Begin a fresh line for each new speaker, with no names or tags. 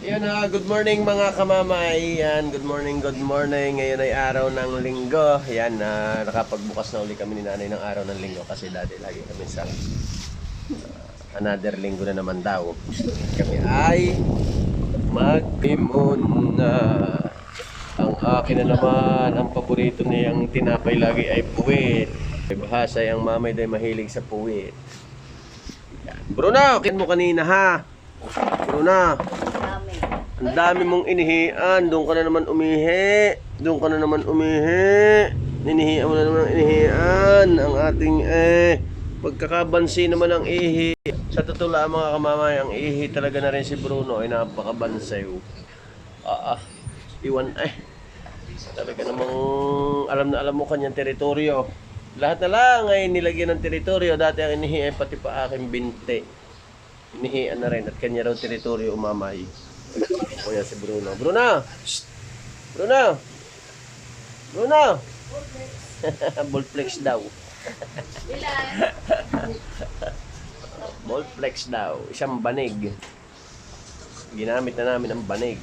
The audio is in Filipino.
Yan good morning mga kamamay. Yan, good morning, good morning. Ngayon ay araw ng linggo. Yan, nakapagbukas na uli kami ni nanay ng araw ng linggo kasi dati lagi kami sa another linggo na naman daw. Kami ay mag-imon na. Ang akin na naman, ang paborito niyang tinapay lagi ay puwit. Bahasa yung mamay day mahilig sa puwit. Yan. Bruno, kin mo kanina ha. Bruno. Ang dami mong inihian. Doon ka na naman umihi. Doon ka na naman umihi. Ninihian mo na naman ang inihian. Ang ating pagkakabansi naman ang ihi. Sa totoo lang mga kamamay, ang ihi talaga na rin si Bruno ay napakabansay. Iwan talaga namang alam na alam mo kanyang teritoryo. Lahat na lang ay nilagyan ng teritoryo. Dati ang inihi ay pati pa aking binte. Inihian na rin at kanya raw teritoryo umamay. Kuya si Bruno. Bruno! Shh! Bruno! Bruno! Ballplex daw. Ballplex daw. Isang banig. Ginamit na namin ang banig.